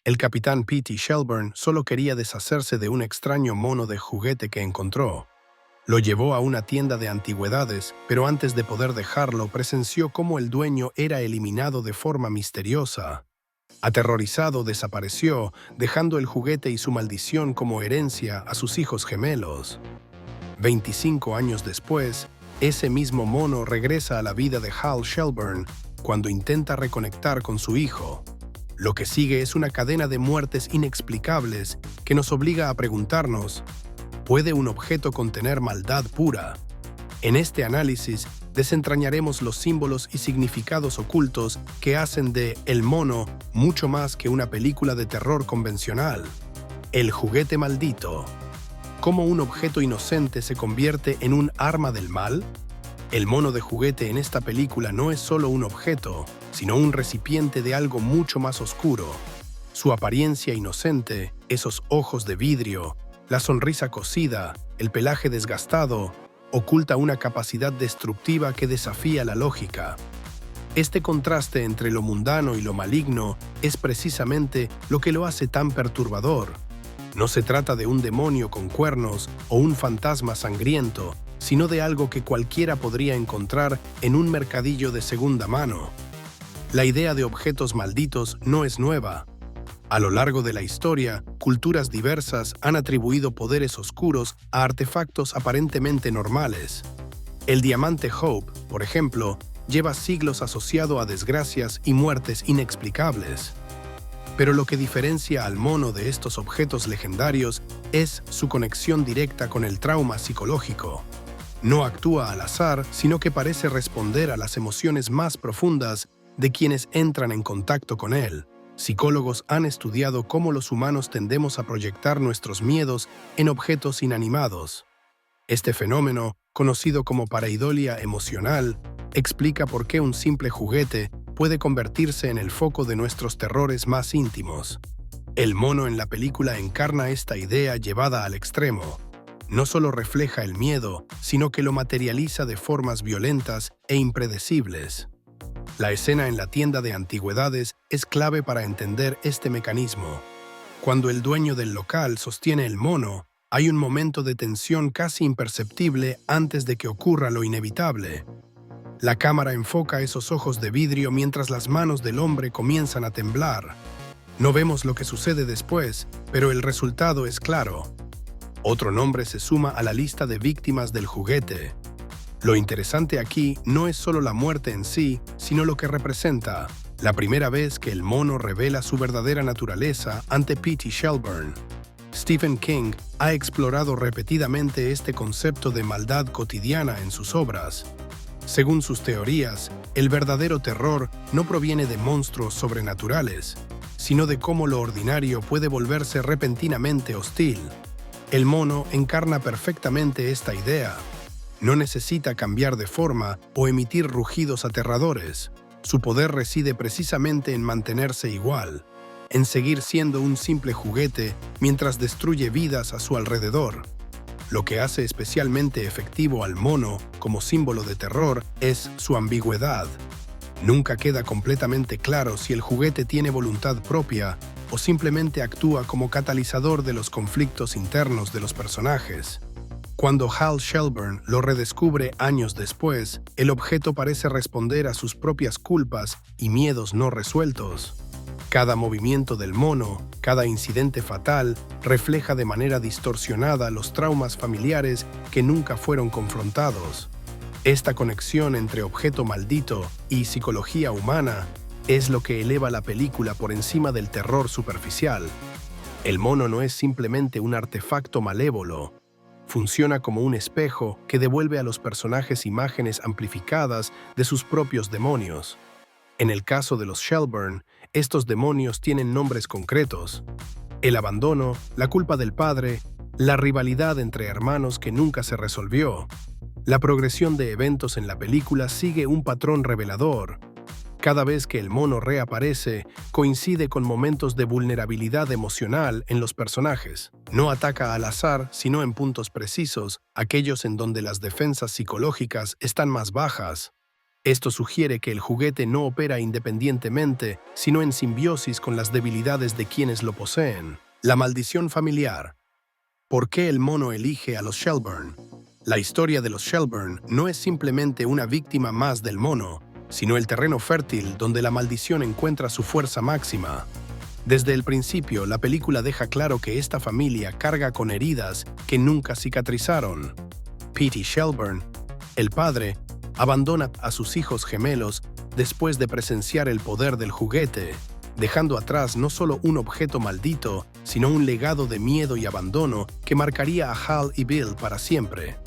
El capitán P.T. Shelburne solo quería deshacerse de un extraño mono de juguete que encontró. Lo llevó a una tienda de antigüedades, pero antes de poder dejarlo, presenció cómo el dueño era eliminado de forma misteriosa. Aterrorizado, desapareció, dejando el juguete y su maldición como herencia a sus hijos gemelos. 25 años después, ese mismo mono regresa a la vida de Hal Shelburne cuando intenta reconectar con su hijo. Lo que sigue es una cadena de muertes inexplicables que nos obliga a preguntarnos: ¿puede un objeto contener maldad pura? En este análisis, desentrañaremos los símbolos y significados ocultos que hacen de El Mono mucho más que una película de terror convencional. El juguete maldito. ¿Cómo un objeto inocente se convierte en un arma del mal? El mono de juguete en esta película no es solo un objeto, sino un recipiente de algo mucho más oscuro. Su apariencia inocente, esos ojos de vidrio, la sonrisa cosida, el pelaje desgastado, oculta una capacidad destructiva que desafía la lógica. Este contraste entre lo mundano y lo maligno es precisamente lo que lo hace tan perturbador. No se trata de un demonio con cuernos o un fantasma sangriento, sino de algo que cualquiera podría encontrar en un mercadillo de segunda mano. La idea de objetos malditos no es nueva. A lo largo de la historia, culturas diversas han atribuido poderes oscuros a artefactos aparentemente normales. El diamante Hope, por ejemplo, lleva siglos asociado a desgracias y muertes inexplicables. Pero lo que diferencia al mono de estos objetos legendarios es su conexión directa con el trauma psicológico. No actúa al azar, sino que parece responder a las emociones más profundas de quienes entran en contacto con él. Psicólogos han estudiado cómo los humanos tendemos a proyectar nuestros miedos en objetos inanimados. Este fenómeno, conocido como pareidolia emocional, explica por qué un simple juguete puede convertirse en el foco de nuestros terrores más íntimos. El mono en la película encarna esta idea llevada al extremo. No solo refleja el miedo, sino que lo materializa de formas violentas e impredecibles. La escena en la tienda de antigüedades es clave para entender este mecanismo. Cuando el dueño del local sostiene el mono, hay un momento de tensión casi imperceptible antes de que ocurra lo inevitable. La cámara enfoca esos ojos de vidrio mientras las manos del hombre comienzan a temblar. No vemos lo que sucede después, pero el resultado es claro. Otro nombre se suma a la lista de víctimas del juguete. Lo interesante aquí no es solo la muerte en sí, sino lo que representa: la primera vez que el mono revela su verdadera naturaleza ante P.T. Shelburne. Stephen King ha explorado repetidamente este concepto de maldad cotidiana en sus obras. Según sus teorías, el verdadero terror no proviene de monstruos sobrenaturales, sino de cómo lo ordinario puede volverse repentinamente hostil. El mono encarna perfectamente esta idea. No necesita cambiar de forma o emitir rugidos aterradores. Su poder reside precisamente en mantenerse igual, en seguir siendo un simple juguete mientras destruye vidas a su alrededor. Lo que hace especialmente efectivo al mono como símbolo de terror es su ambigüedad. Nunca queda completamente claro si el juguete tiene voluntad propia o simplemente actúa como catalizador de los conflictos internos de los personajes. Cuando Hal Shelburne lo redescubre años después, el objeto parece responder a sus propias culpas y miedos no resueltos. Cada movimiento del mono, cada incidente fatal, refleja de manera distorsionada los traumas familiares que nunca fueron confrontados. Esta conexión entre objeto maldito y psicología humana es lo que eleva la película por encima del terror superficial. El mono no es simplemente un artefacto malévolo. Funciona como un espejo que devuelve a los personajes imágenes amplificadas de sus propios demonios. En el caso de los Shelburne, estos demonios tienen nombres concretos: el abandono, la culpa del padre, la rivalidad entre hermanos que nunca se resolvió. La progresión de eventos en la película sigue un patrón revelador. Cada vez que el mono reaparece, coincide con momentos de vulnerabilidad emocional en los personajes. No ataca al azar, sino en puntos precisos, aquellos en donde las defensas psicológicas están más bajas. Esto sugiere que el juguete no opera independientemente, sino en simbiosis con las debilidades de quienes lo poseen. La maldición familiar. ¿Por qué el mono elige a los Shelburne? La historia de los Shelburne no es simplemente una víctima más del mono, sino el terreno fértil donde la maldición encuentra su fuerza máxima. Desde el principio, la película deja claro que esta familia carga con heridas que nunca cicatrizaron. P.T. Shelburne, el padre, abandona a sus hijos gemelos después de presenciar el poder del juguete, dejando atrás no solo un objeto maldito, sino un legado de miedo y abandono que marcaría a Hal y Bill para siempre.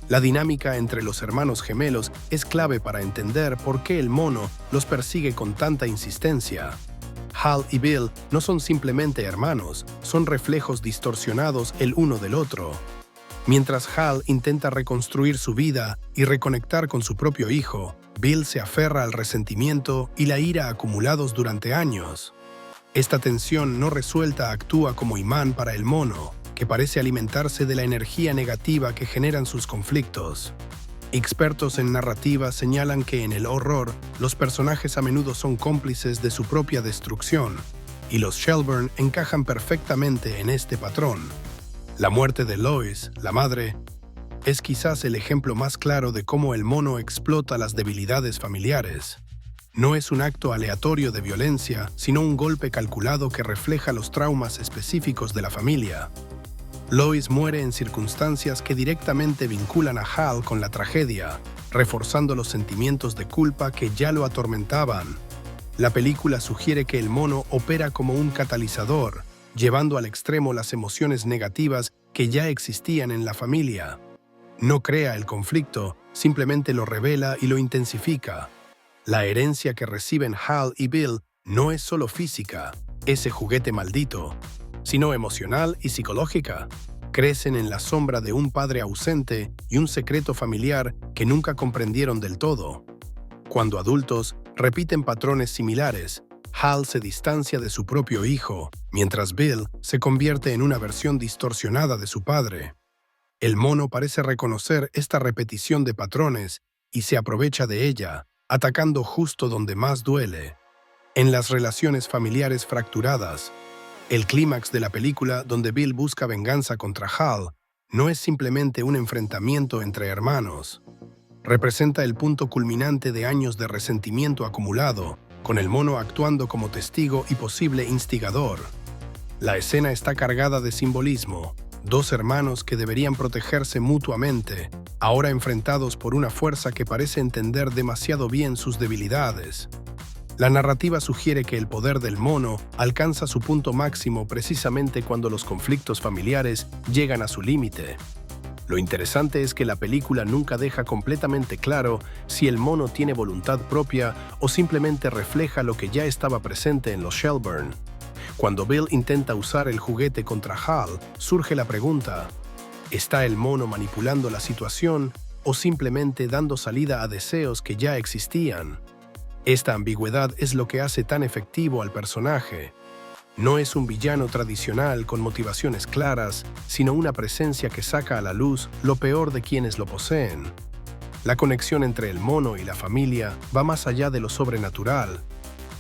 La dinámica entre los hermanos gemelos es clave para entender por qué el mono los persigue con tanta insistencia. Hal y Bill no son simplemente hermanos, son reflejos distorsionados el uno del otro. Mientras Hal intenta reconstruir su vida y reconectar con su propio hijo, Bill se aferra al resentimiento y la ira acumulados durante años. Esta tensión no resuelta actúa como imán para el mono, que parece alimentarse de la energía negativa que generan sus conflictos. Expertos en narrativa señalan que en el horror, los personajes a menudo son cómplices de su propia destrucción, y los Shelburne encajan perfectamente en este patrón. La muerte de Lois, la madre, es quizás el ejemplo más claro de cómo el mono explota las debilidades familiares. No es un acto aleatorio de violencia, sino un golpe calculado que refleja los traumas específicos de la familia. Lois muere en circunstancias que directamente vinculan a Hal con la tragedia, reforzando los sentimientos de culpa que ya lo atormentaban. La película sugiere que el mono opera como un catalizador, llevando al extremo las emociones negativas que ya existían en la familia. No crea el conflicto, simplemente lo revela y lo intensifica. La herencia que reciben Hal y Bill no es solo física, ese juguete maldito, sino emocional y psicológica. Crecen en la sombra de un padre ausente y un secreto familiar que nunca comprendieron del todo. Cuando adultos, repiten patrones similares. Hal se distancia de su propio hijo, mientras Bill se convierte en una versión distorsionada de su padre. El mono parece reconocer esta repetición de patrones y se aprovecha de ella, atacando justo donde más duele. En las relaciones familiares fracturadas, el clímax de la película donde Bill busca venganza contra Hal no es simplemente un enfrentamiento entre hermanos. Representa el punto culminante de años de resentimiento acumulado, con el mono actuando como testigo y posible instigador. La escena está cargada de simbolismo. Dos hermanos que deberían protegerse mutuamente, ahora enfrentados por una fuerza que parece entender demasiado bien sus debilidades. La narrativa sugiere que el poder del mono alcanza su punto máximo precisamente cuando los conflictos familiares llegan a su límite. Lo interesante es que la película nunca deja completamente claro si el mono tiene voluntad propia o simplemente refleja lo que ya estaba presente en los Shelburne. Cuando Bill intenta usar el juguete contra Hal, surge la pregunta: ¿está el mono manipulando la situación o simplemente dando salida a deseos que ya existían? Esta ambigüedad es lo que hace tan efectivo al personaje. No es un villano tradicional con motivaciones claras, sino una presencia que saca a la luz lo peor de quienes lo poseen. La conexión entre el mono y la familia va más allá de lo sobrenatural.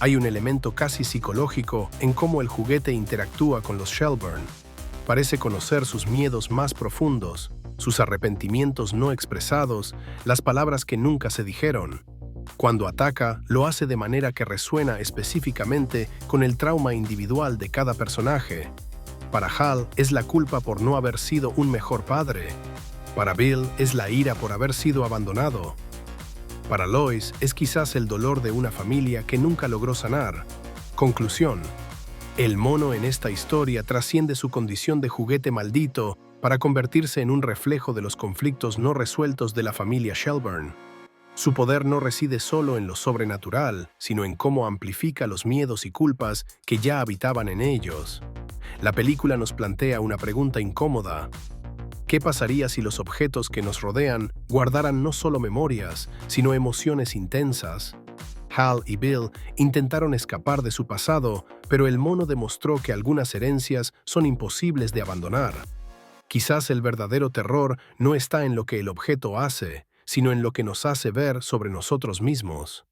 Hay un elemento casi psicológico en cómo el juguete interactúa con los Shelburne. Parece conocer sus miedos más profundos, sus arrepentimientos no expresados, las palabras que nunca se dijeron. Cuando ataca, lo hace de manera que resuena específicamente con el trauma individual de cada personaje. Para Hal es la culpa por no haber sido un mejor padre. Para Bill es la ira por haber sido abandonado. Para Lois es quizás el dolor de una familia que nunca logró sanar. Conclusión: el mono en esta historia trasciende su condición de juguete maldito para convertirse en un reflejo de los conflictos no resueltos de la familia Shelburne. Su poder no reside solo en lo sobrenatural, sino en cómo amplifica los miedos y culpas que ya habitaban en ellos. La película nos plantea una pregunta incómoda. ¿Qué pasaría si los objetos que nos rodean guardaran no solo memorias, sino emociones intensas? Hal y Bill intentaron escapar de su pasado, pero el mono demostró que algunas herencias son imposibles de abandonar. Quizás el verdadero terror no está en lo que el objeto hace, sino en lo que nos hace ver sobre nosotros mismos.